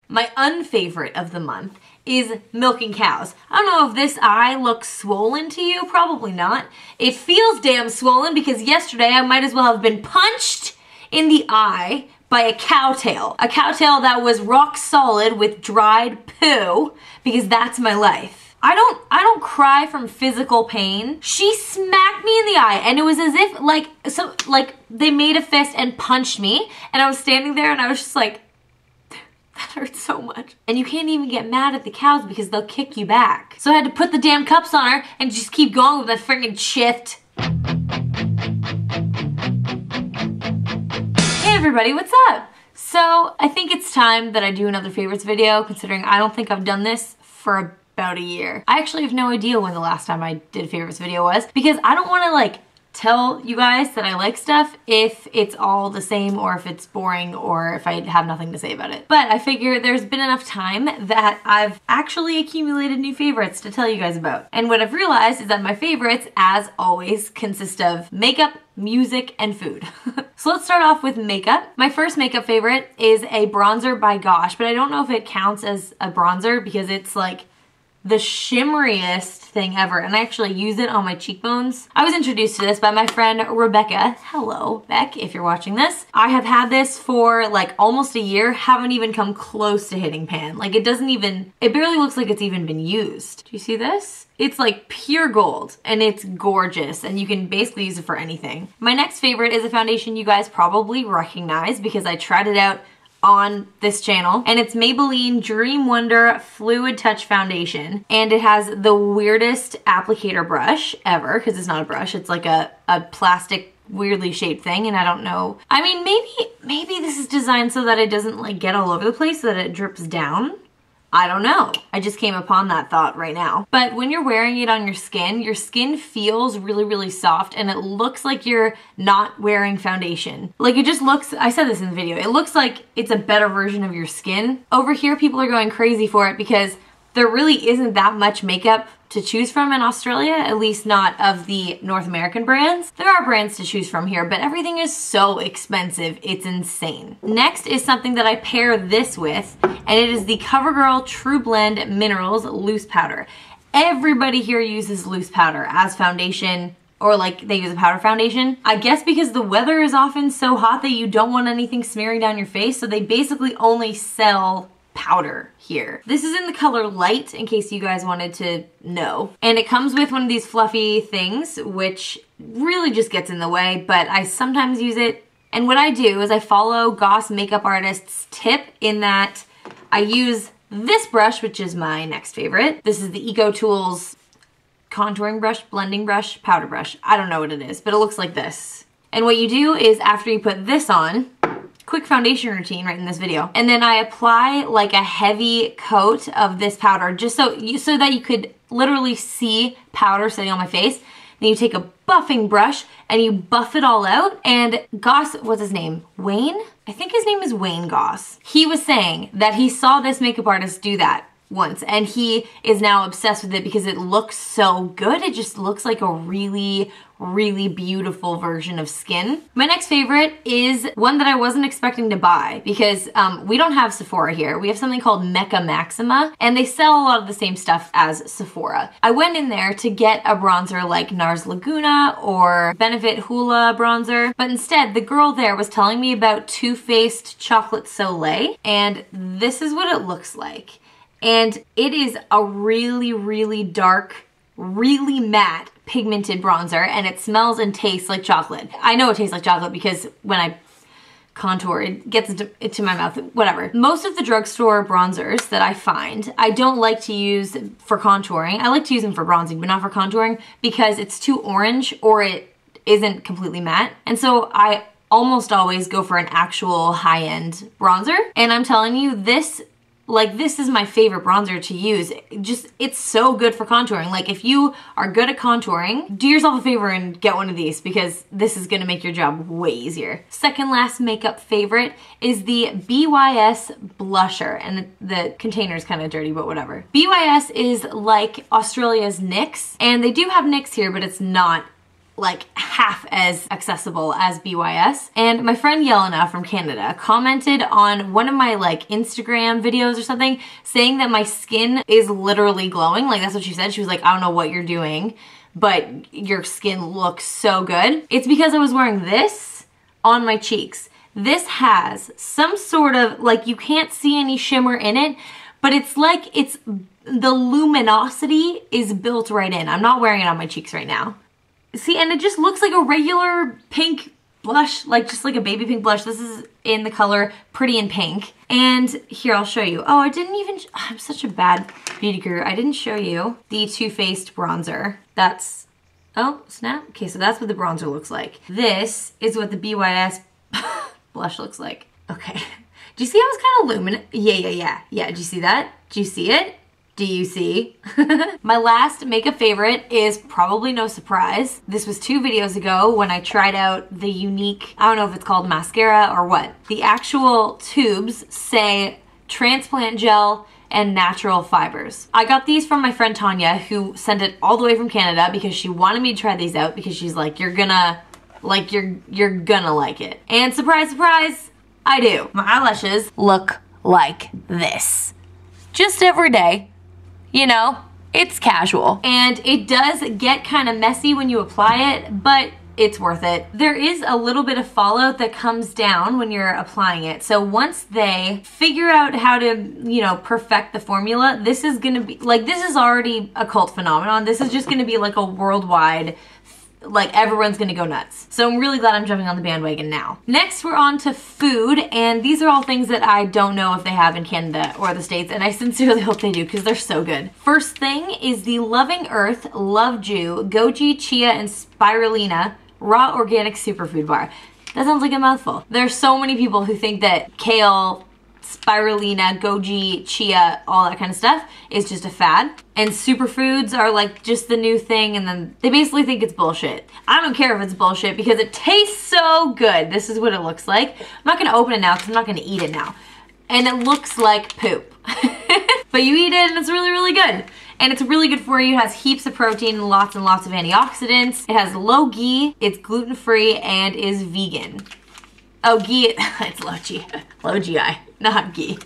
My unfavorite of the month is milking cows. I don't know if this eye looks swollen to you, probably not. It feels damn swollen because yesterday I might as well have been punched in the eye by a cow tail. A cow tail that was rock solid with dried poo, because that's my life. I don't cry from physical pain. She smacked me in the eye and it was as if like they made a fist and punched me, and I was standing there and I was just like, that hurts so much. And you can't even get mad at the cows because they'll kick you back. So I had to put the damn cups on her and just keep going with that friggin' shift. Hey everybody, what's up? So I think it's time that I do another favorites video, considering I don't think I've done this for about a year. I actually have no idea when the last time I did a favorites video was, because I don't want to like tell you guys that I like stuff if it's all the same or if it's boring or if I have nothing to say about it. But I figure there's been enough time that I've actually accumulated new favorites to tell you guys about. And what I've realized is that my favorites, as always, consist of makeup, music, and food. So let's start off with makeup. My first makeup favorite is a bronzer by Gosh, but I don't know if it counts as a bronzer because it's like the shimmeriest thing ever, and I actually use it on my cheekbones. I was introduced to this by my friend Rebecca. Hello, Beck, if you're watching this. I have had this for like almost a year, haven't even come close to hitting pan. Like it barely looks like it's even been used. Do you see this? It's like pure gold and it's gorgeous and you can basically use it for anything. My next favorite is a foundation you guys probably recognize because I tried it out on this channel, and it's Maybelline Dream Wonder Fluid Touch Foundation, and it has the weirdest applicator brush ever, because it's not a brush, it's like a plastic weirdly shaped thing, and I don't know, I mean maybe this is designed so that it doesn't like get all over the place, so that it drips down. I don't know. I just came upon that thought right now. But when you're wearing it on your skin feels really, really soft and it looks like you're not wearing foundation. Like it just looks, I said this in the video, it looks like it's a better version of your skin. Over here, people are going crazy for it because there really isn't that much makeup to choose from in Australia, at least not of the North American brands. There are brands to choose from here, but everything is so expensive, it's insane. Next is something that I pair this with, and it is the CoverGirl True Blend Minerals Loose Powder. Everybody here uses loose powder as foundation, or like they use a powder foundation. I guess because the weather is often so hot that you don't want anything smearing down your face, so they basically only sell powder here. This is in the color Light, in case you guys wanted to know. And it comes with one of these fluffy things, which really just gets in the way, but I sometimes use it. And what I do is I follow Goss Makeup Artist's tip in that I use this brush, which is my next favorite. This is the EcoTools contouring brush, blending brush, powder brush. I don't know what it is, but it looks like this. And what you do is after you put this on, quick foundation routine right in this video, and then I apply like a heavy coat of this powder just so that you could literally see powder sitting on my face. Then you take a buffing brush and you buff it all out. And Goss, what's his name? Wayne? I think his name is Wayne Goss. He was saying that he saw this makeup artist do that once and he is now obsessed with it because it looks so good. It just looks like a really, really beautiful version of skin. My next favorite is one that I wasn't expecting to buy because we don't have Sephora here. We have something called Mecca Maxima and they sell a lot of the same stuff as Sephora. I went in there to get a bronzer like NARS Laguna or Benefit Hoola bronzer, but instead the girl there was telling me about Too Faced Chocolate Soleil, and this is what it looks like. And it is a really, really dark, really matte pigmented bronzer, and it smells and tastes like chocolate. I know it tastes like chocolate because when I contour, it gets into my mouth, whatever. Most of the drugstore bronzers that I find, I don't like to use for contouring. I like to use them for bronzing, but not for contouring because it's too orange or it isn't completely matte. And so I almost always go for an actual high-end bronzer. And I'm telling you, this is my favorite bronzer to use. It's so good for contouring. Like if you are good at contouring, do yourself a favor and get one of these because this is gonna make your job way easier. Second last makeup favorite is the BYS blusher, and the container is kind of dirty, but whatever. BYS is like Australia's NYX, and they do have NYX here, but it's not like half as accessible as BYS. And my friend Yelena from Canada commented on one of my like Instagram videos or something saying that my skin is literally glowing. Like that's what she said. She was like, I don't know what you're doing, but your skin looks so good. It's because I was wearing this on my cheeks. This has some sort of, like, you can't see any shimmer in it, but it's like the luminosity is built right in. I'm not wearing it on my cheeks right now. See, and it just looks like a regular pink blush, like just like a baby pink blush. This is in the color Pretty in Pink. And here, I'll show you. Oh, I didn't even, I'm such a bad beauty guru. I didn't show you the Too Faced bronzer. That's, oh, snap. Okay, so that's what the bronzer looks like. This is what the BYS blush looks like. Okay. Do you see how it's kind of luminous? Yeah. Do you see that? Do you see it? Do you see? My last makeup favorite is probably no surprise. This was 2 videos ago when I tried out the unique, I don't know if it's called mascara or what. The actual tubes say transplant gel and natural fibers. I got these from my friend Tanya, who sent it all the way from Canada because she wanted me to try these out because she's like, you're gonna like it. And surprise, surprise, I do. My eyelashes look like this. Just every day. You know, it's casual. And it does get kind of messy when you apply it, but it's worth it. There is a little bit of fallout that comes down when you're applying it. So once they figure out how to, you know, perfect the formula, this is gonna be, like, this is already a cult phenomenon. This is just gonna be like a worldwide, like everyone's gonna go nuts. So I'm really glad I'm jumping on the bandwagon now. Next, we're on to food, and these are all things that I don't know if they have in Canada or the States, and I sincerely hope they do because they're so good. First thing is the Loving Earth Love Ju Goji Chia and Spirulina Raw Organic Superfood Bar. That sounds like a mouthful. There's so many people who think that kale, spirulina, goji, chia, all that kind of stuff is just a fad. And superfoods are like just the new thing, and then they basically think it's bullshit. I don't care if it's bullshit because it tastes so good. This is what it looks like. I'm not gonna open it now because I'm not gonna eat it now. And it looks like poop. But you eat it and it's really, really good. And it's really good for you. It has heaps of protein and lots of antioxidants. It has low ghee, it's gluten-free, and is vegan. Oh, ghee, it's low GI. Low GI, not ghee.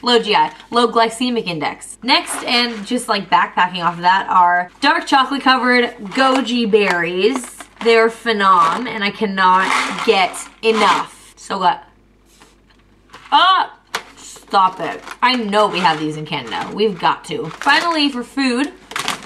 Low GI, low glycemic index. Next, and just like backpacking off of that, are dark chocolate covered goji berries. They're phenom, and I cannot get enough. So good. Ah! Stop it. I know we have these in Canada. We've got to. Finally, for food,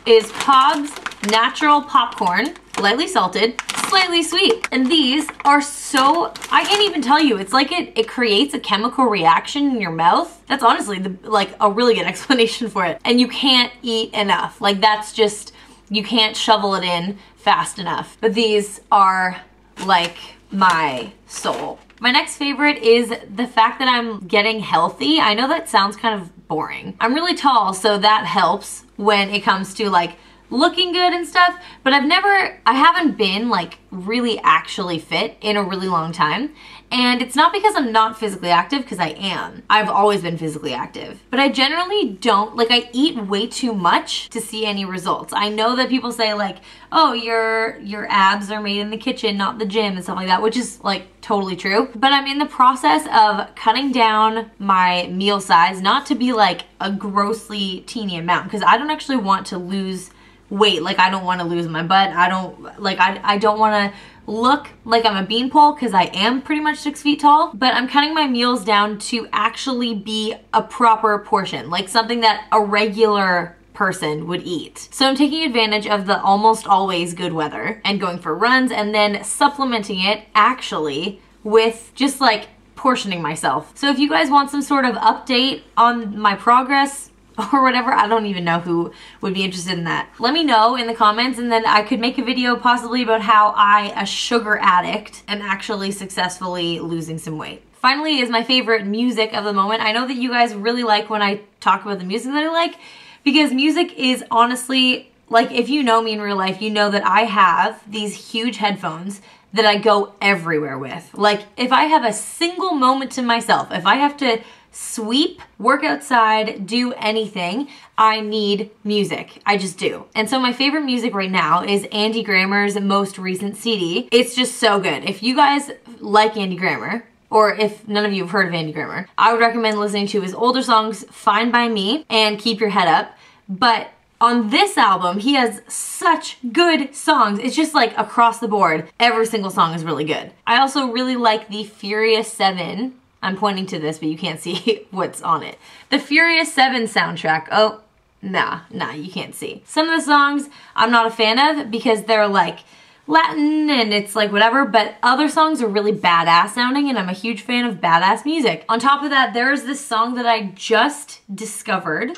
is Pob's Natural Popcorn. Lightly salted, slightly sweet. And these are so, I can't even tell you, it's like it creates a chemical reaction in your mouth. That's honestly like a really good explanation for it. And you can't eat enough. Like that's just, you can't shovel it in fast enough. But these are like my soul. My next favorite is the fact that I'm getting healthy. I know that sounds kind of boring. I'm really tall, so that helps when it comes to like looking good and stuff, but I haven't been like really actually fit in a really long time. And it's not because I'm not physically active, because I am. I've always been physically active. But I generally don't, like I eat way too much to see any results. I know that people say like, oh, your abs are made in the kitchen, not the gym and stuff like that, which is like totally true. But I'm in the process of cutting down my meal size, not to be like a grossly teeny amount, because I don't actually want to lose weight. Like I don't want to lose my butt. I don't want to look like I'm a beanpole because I am pretty much 6 feet tall, but I'm cutting my meals down to actually be a proper portion, like something that a regular person would eat. So I'm taking advantage of the almost always good weather and going for runs and then supplementing it actually with just like portioning myself. So if you guys want some sort of update on my progress or whatever, I don't even know who would be interested in that. Let me know in the comments, and then I could make a video possibly about how I, a sugar addict, am actually successfully losing some weight. Finally is my favorite music of the moment. I know that you guys really like when I talk about the music that I like, because music is honestly, like if you know me in real life, you know that I have these huge headphones that I go everywhere with. Like if I have a single moment to myself, if I have to sweep, work outside, do anything, I need music. I just do. And so my favorite music right now is Andy Grammer's most recent CD. It's just so good. If you guys like Andy Grammer, or if none of you have heard of Andy Grammer, I would recommend listening to his older songs, Fine By Me and Keep Your Head Up. But on this album, he has such good songs. It's just like across the board, every single song is really good. I also really like the Furious 7. I'm pointing to this, but you can't see what's on it. The Furious 7 soundtrack. Oh, nah, you can't see. Some of the songs I'm not a fan of because they're like Latin and it's like whatever, but other songs are really badass sounding and I'm a huge fan of badass music. On top of that, there is this song that I just discovered.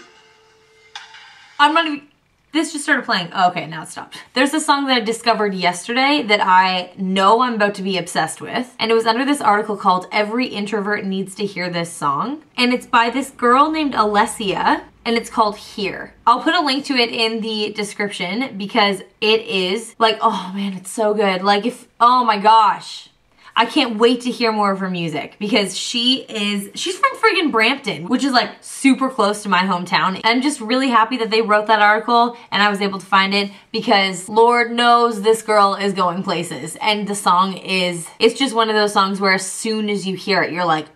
This just started playing. Oh, okay, now it stopped. There's a song that I discovered yesterday that I know I'm about to be obsessed with. And it was under this article called Every Introvert Needs to Hear This Song. And it's by this girl named Alessia. And it's called Here. I'll put a link to it in the description because it is like, oh man, it's so good. Like oh my gosh. I can't wait to hear more of her music because she's from friggin' Brampton, which is like super close to my hometown. I'm just really happy that they wrote that article and I was able to find it because Lord knows this girl is going places. And the song it's just one of those songs where as soon as you hear it, you're like,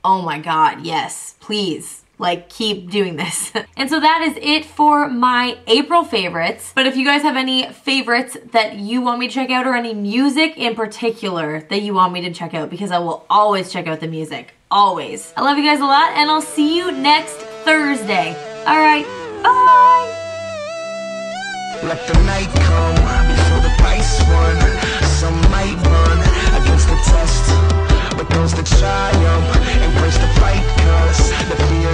oh my God, yes, please. Like, keep doing this. And so that is it for my April favorites. But if you guys have any favorites that you want me to check out or any music in particular that you want me to check out, because I will always check out the music. Always. I love you guys a lot and I'll see you next Thursday. All right, bye. Let the night come before the price won. Some might run against the test, but those that triumph embrace the fight, cause the fear